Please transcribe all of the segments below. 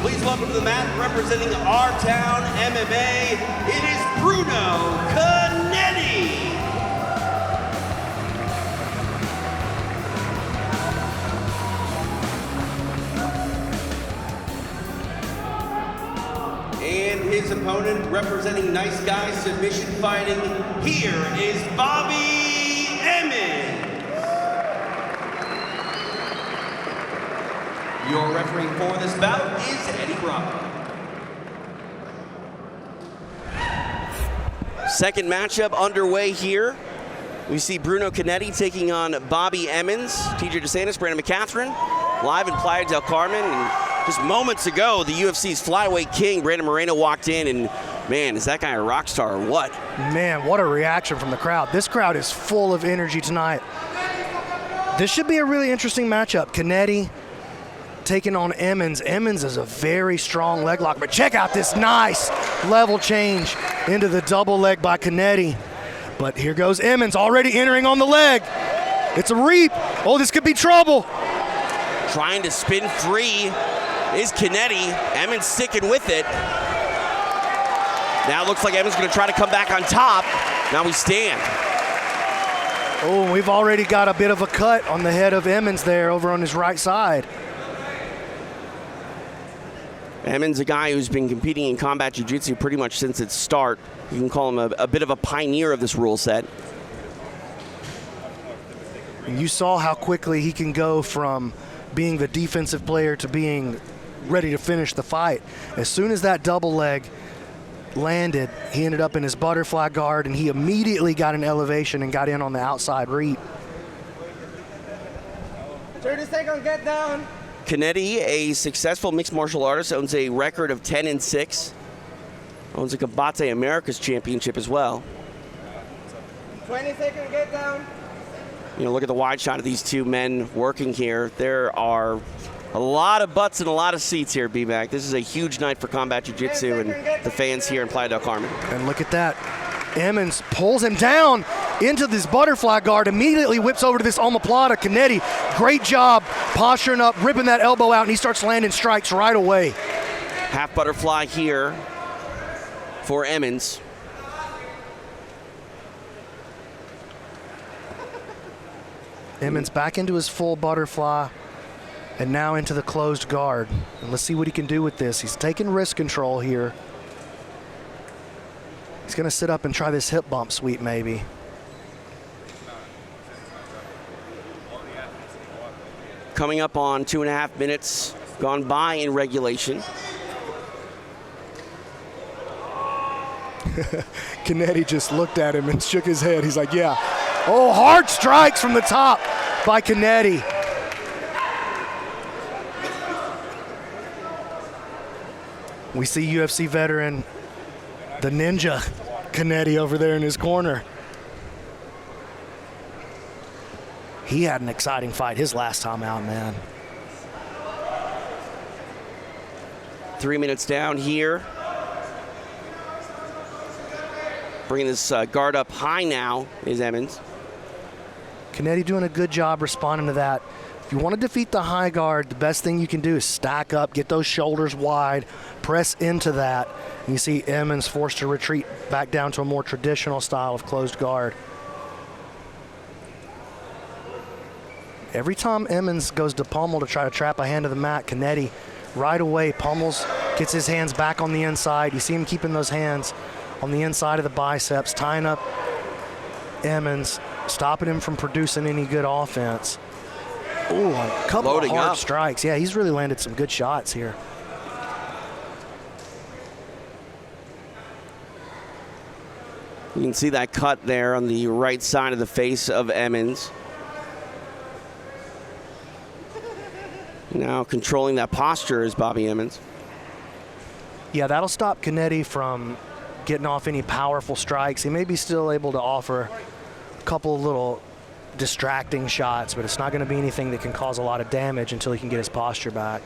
Please welcome to the mat, representing our town MMA, it is Bruno Cannetti. And his opponent, representing Nice Guy Submission Fighting, here is Bobby Emmons. Your referee for this bout is Eddie Bravo. Second matchup underway here. We see Bruno Cannetti taking on Bobby Emmons. TJ DeSantis, Brandon McCatherine, live in Playa del Carmen. And just moments ago, the UFC's flyweight king, Brandon Moreno, walked in, and man, is that guy a rock star or what? Man, what a reaction from the crowd. This crowd is full of energy tonight. This should be a really interesting matchup. Cannetti taking on Emmons. Emmons is a very strong leg lock, but check out this nice level change into the double leg by Cannetti. But here goes Emmons, already entering on the leg. It's a reap. Oh, this could be trouble. Trying to spin free is Cannetti. Emmons sticking with it. Now it looks like Emmons going to try to come back on top. Now we stand. Oh, we've already got a bit of a cut on the head of Emmons there over on his right side. Emmons, a guy who's been competing in combat jiu-jitsu pretty much since its start. You can call him a bit of a pioneer of this rule set. You saw how quickly he can go from being the defensive player to being ready to finish the fight. As soon as that double leg landed, he ended up in his butterfly guard, and he immediately got an elevation and got in on the outside reap. 30 seconds, get down. Cannetti, a successful mixed martial artist, owns a record of 10-6. Owns a Combate Americas championship as well. 20 seconds, get down. You know, look at the wide shot of these two men working here. There are a lot of butts and a lot of seats here, B-Mac. This is a huge night for combat jiu-jitsu and the fans here in Playa del Carmen. And look at that. Emmons pulls him down into this butterfly guard, immediately whips over to this omoplata. Cannetti, great job posturing up, ripping that elbow out, and he starts landing strikes right away. Half butterfly here for Emmons. Emmons back into his full butterfly and now into the closed guard. And let's see what he can do with this. He's taking wrist control here. He's going to sit up and try this hip bump sweep maybe. Coming up on 2.5 minutes gone by in regulation. Cannetti just looked at him and shook his head. He's like, yeah. Oh, hard strikes from the top by Cannetti. We see UFC veteran, the Ninja, Cannetti over there in his corner. He had an exciting fight his last time out, man. 3 minutes down here. Bringing this guard up high now is Emmons. Cannetti doing a good job responding to that. If you want to defeat the high guard, the best thing you can do is stack up, get those shoulders wide, press into that. And you see Emmons forced to retreat back down to a more traditional style of closed guard. Every time Emmons goes to pummel to try to trap a hand to the mat, Cannetti right away pummels, gets his hands back on the inside. You see him keeping those hands on the inside of the biceps, tying up Emmons, stopping him from producing any good offense. Ooh, a couple Loading of hard up. strikes. Yeah, he's really landed some good shots here. You can see that cut there on the right side of the face of Emmons. Now controlling that posture is Bobby Emmons. Yeah, that'll stop Cannetti from getting off any powerful strikes. He may be still able to offer a couple of little distracting shots, but it's not going to be anything that can cause a lot of damage until he can get his posture back.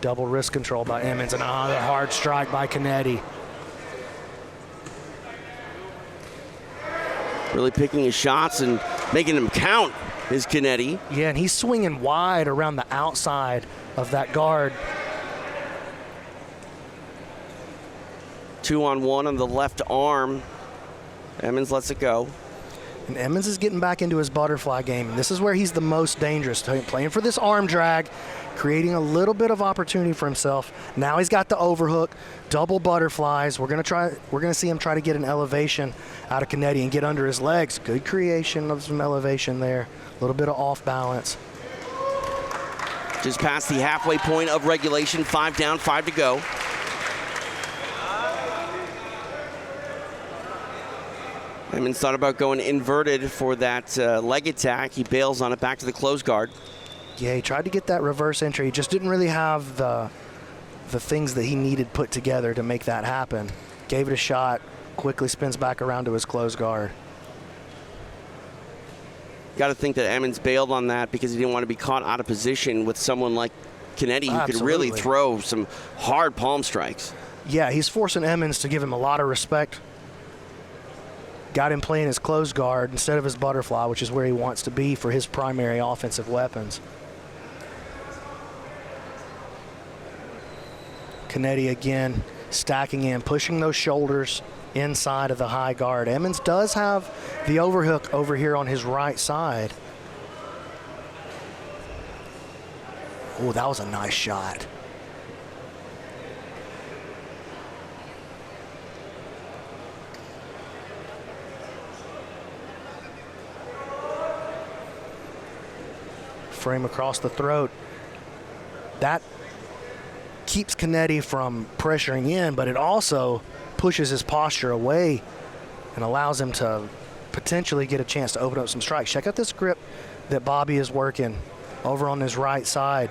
Double wrist control by Emmons, and another hard strike by Cannetti. Really picking his shots and making them count is Cannetti. Yeah, and he's swinging wide around the outside of that guard. 2-on-1 on the left arm. Emmons lets it go. And Emmons is getting back into his butterfly game. And this is where he's the most dangerous, playing for this arm drag, creating a little bit of opportunity for himself. Now he's got the overhook, double butterflies. We're gonna see him try to get an elevation out of Cannetti and get under his legs. Good creation of some elevation there. A little bit of off balance. Just past the halfway point of regulation. 5 down, 5 to go. Emmons thought about going inverted for that leg attack. He bails on it back to the closed guard. Yeah, he tried to get that reverse entry. He just didn't really have the things that he needed put together to make that happen. Gave it a shot, quickly spins back around to his closed guard. Got to think that Emmons bailed on that because he didn't want to be caught out of position with someone like Cannetti who could really throw some hard palm strikes. Yeah, he's forcing Emmons to give him a lot of respect. Got him playing his closed guard instead of his butterfly, which is where he wants to be for his primary offensive weapons. Cannetti again stacking in, pushing those shoulders inside of the high guard. Emmons does have the overhook over here on his right side. Oh, that was a nice shot. Frame across the throat. That keeps Cannetti from pressuring in, but it also pushes his posture away and allows him to potentially get a chance to open up some strikes. Check out this grip that Bobby is working over on his right side.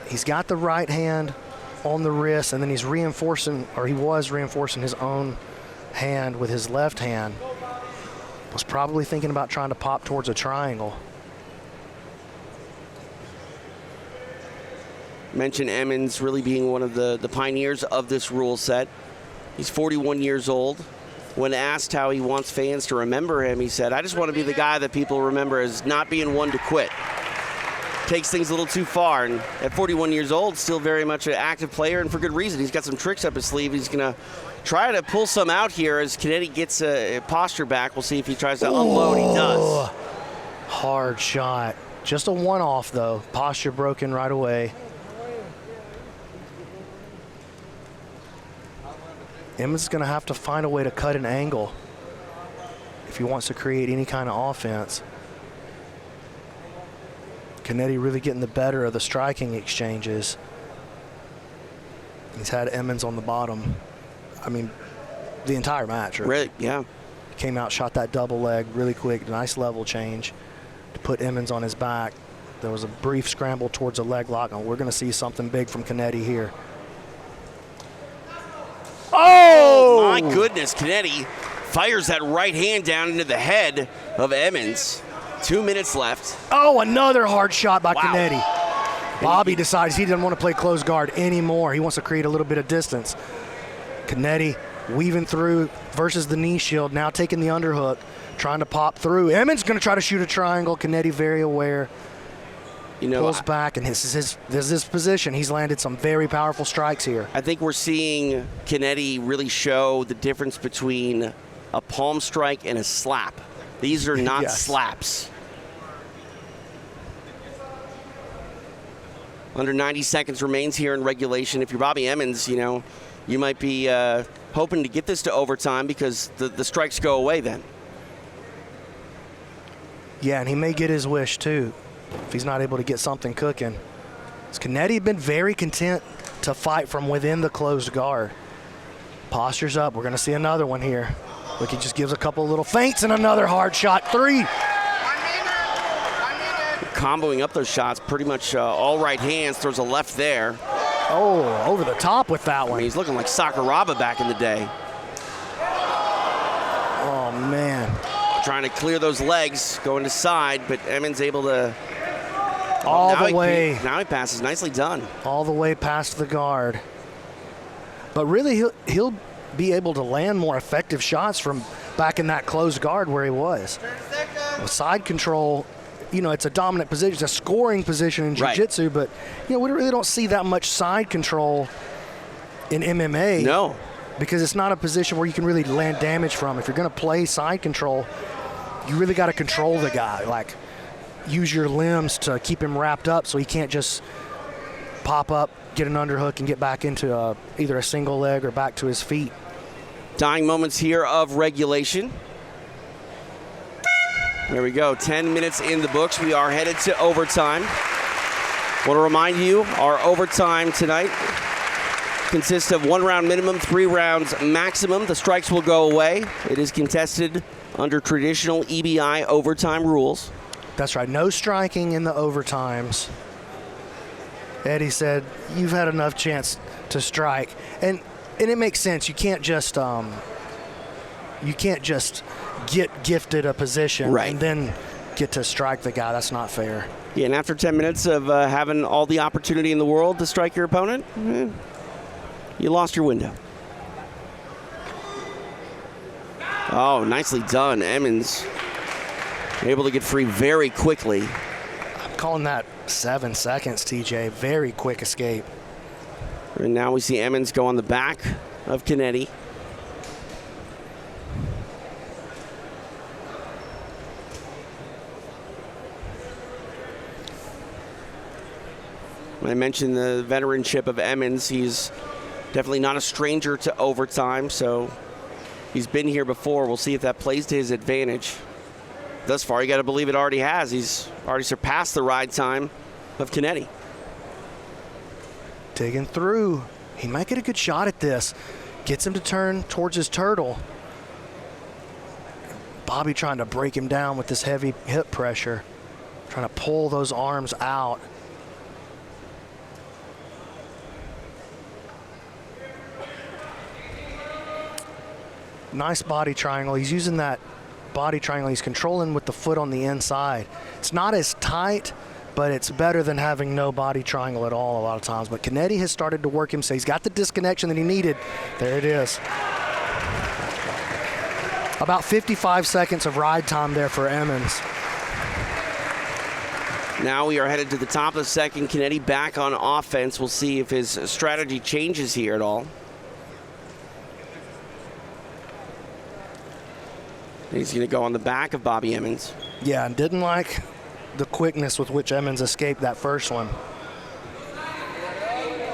He's got the right hand on the wrist, and then he's reinforcing, or he was reinforcing his own hand with his left hand. Was probably thinking about trying to pop towards a triangle. Mentioned Emmons really being one of the pioneers of this rule set. He's 41 years old. When asked how he wants fans to remember him, he said, "I just want to be the guy that people remember as not being one to quit." Takes things a little too far, and at 41 years old, still very much an active player, and for good reason. He's got some tricks up his sleeve. He's going to try to pull some out here as Cannetti gets a posture back. We'll see if he tries to unload. He does. Hard shot. Just a one-off, though. Posture broken right away. Emmons is going to have to find a way to cut an angle if he wants to create any kind of offense. Cannetti really getting the better of the striking exchanges. He's had Emmons on the bottom. I mean, the entire match. Really, yeah. Came out, shot that double leg really quick. Nice level change to put Emmons on his back. There was a brief scramble towards a leg lock, and we're going to see something big from Cannetti here. Oh, my goodness. Cannetti fires that right hand down into the head of Emmons. 2 minutes left. Oh, another hard shot by Cannetti. Bobby decides he doesn't want to play close guard anymore. He wants to create a little bit of distance. Cannetti weaving through versus the knee shield, now taking the underhook, trying to pop through. Emmons going to try to shoot a triangle. Cannetti very aware. Pulls back, and this is his position. He's landed some very powerful strikes here. I think we're seeing Cannetti really show the difference between a palm strike and a slap. These are not slaps. Under 90 seconds remains here in regulation. If you're Bobby Emmons, you might be hoping to get this to overtime because the strikes go away then. Yeah, and he may get his wish too if he's not able to get something cooking. Cannetti been very content to fight from within the closed guard. Posture's up. We're going to see another one here. Look, he just gives a couple little feints and another hard shot. 3. 1 minute. Comboing up those shots, pretty much all right hands. Throws a left there. Oh, over the top with that one. He's looking like Sakuraba back in the day. Oh, man. Trying to clear those legs, going to side, but Emmons able to... All the way. Now he passes. Nicely done. All the way past the guard. But really, he'll be able to land more effective shots from back in that closed guard where he was. 30 seconds. With side control, you know, it's a dominant position. It's a scoring position in Jiu-Jitsu, but, you know, we really don't see that much side control in MMA. No. Because it's not a position where you can really land damage from. If you're going to play side control, you really got to control the guy. Like, use your limbs to keep him wrapped up so he can't just pop up, get an underhook, and get back into either a single leg or back to his feet. Dying moments here of regulation. There we go, 10 minutes in the books. We are headed to overtime. Want to remind you, our overtime tonight consists of 1 round minimum, 3 rounds maximum. The strikes will go away. It is contested under traditional EBI overtime rules. That's right, no striking in the overtimes. Eddie said, you've had enough chance to strike. And it makes sense. You can't just get gifted a position and then get to strike the guy. That's not fair. Yeah, and after 10 minutes of having all the opportunity in the world to strike your opponent, you lost your window. Oh, nicely done. Emmons able to get free very quickly. I'm calling that 7 seconds, TJ. Very quick escape. And now we see Emmons go on the back of Cannetti. When I mentioned the veteranship of Emmons, he's definitely not a stranger to overtime, so he's been here before. We'll see if that plays to his advantage. Thus far, you got to believe it already has. He's already surpassed the ride time of Cannetti. Digging through. He might get a good shot at this. Gets him to turn towards his turtle. Bobby trying to break him down with this heavy hip pressure. Trying to pull those arms out. Nice body triangle. He's using that body triangle. He's controlling with the foot on the inside. It's not as tight, but it's better than having no body triangle at all a lot of times. But Cannetti has started to work him, so he's got the disconnection that he needed. There it is. About 55 seconds of ride time there for Emmons. Now we are headed to the top of the second. Cannetti back on offense. We'll see if his strategy changes here at all. He's going to go on the back of Bobby Emmons. Yeah, and didn't like the quickness with which Emmons escaped that first one.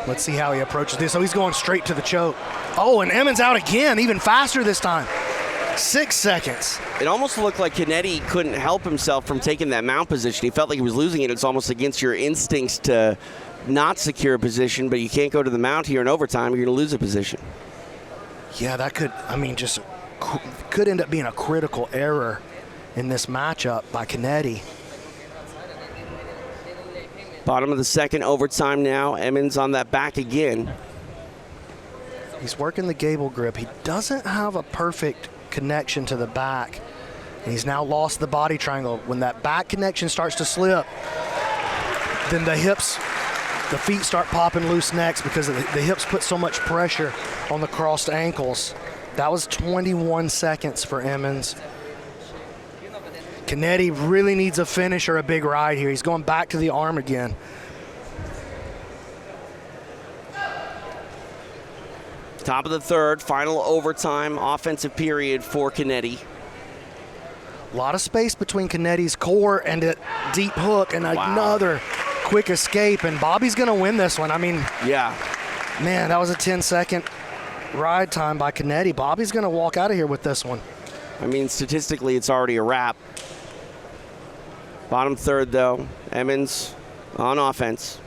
Let's see how he approaches this. Oh, he's going straight to the choke. Oh, and Emmons out again, even faster this time. 6 seconds. It almost looked like Cannetti couldn't help himself from taking that mount position. He felt like he was losing it. It's almost against your instincts to not secure a position, but you can't go to the mount here in overtime. You're going to lose a position. Yeah, that could, could end up being a critical error in this matchup by Cannetti. Bottom of the second, overtime now. Emmons on that back again. He's working the gable grip. He doesn't have a perfect connection to the back. And he's now lost the body triangle. When that back connection starts to slip, then the feet start popping loose next because the hips put so much pressure on the crossed ankles. That was 21 seconds for Emmons. Cannetti really needs a finish or a big ride here. He's going back to the arm again. Top of the third, final overtime offensive period for Cannetti. A lot of space between Cannetti's core and a deep hook and another quick escape. And Bobby's going to win this one. Yeah. Man, that was a 10-second ride time by Cannetti. Bobby's going to walk out of here with this one. Statistically, it's already a wrap. Bottom third, though. Emmons on offense.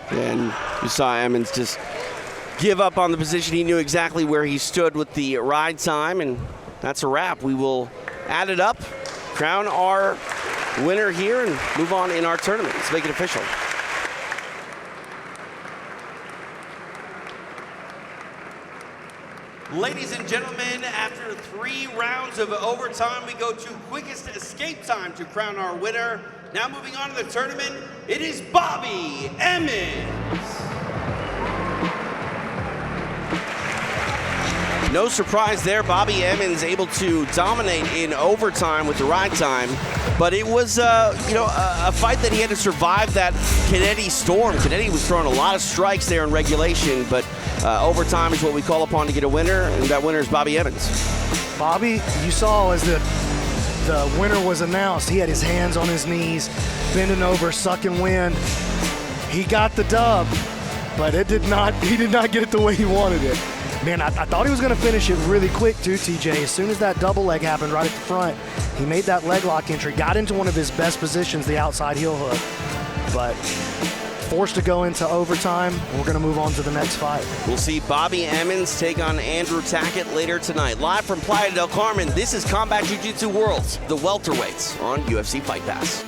And you saw Emmons just give up on the position. He knew exactly where he stood with the ride time, and that's a wrap. We will add it up, crown our winner here, and move on in our tournament. Let's make it official. Ladies and gentlemen, after 3 rounds of overtime, we go to quickest escape time to crown our winner. Now moving on to the tournament, it is Bobby Emmons. No surprise there, Bobby Emmons able to dominate in overtime with the right time, but it was a fight that he had to survive that Cannetti storm. Cannetti was throwing a lot of strikes there in regulation, but overtime is what we call upon to get a winner, and that winner is Bobby Emmons. Bobby, you saw as the winner was announced, he had his hands on his knees, bending over, sucking wind. He got the dub, but he did not get it the way he wanted it. Man, I thought he was going to finish it really quick too, TJ. As soon as that double leg happened right at the front, he made that leg lock entry, got into one of his best positions, the outside heel hook, but forced to go into overtime. We're going to move on to the next fight. We'll see Bobby Emmons take on Andrew Tackett later tonight. Live from Playa del Carmen, this is Combat Jiu-Jitsu Worlds, the Welterweights on UFC Fight Pass.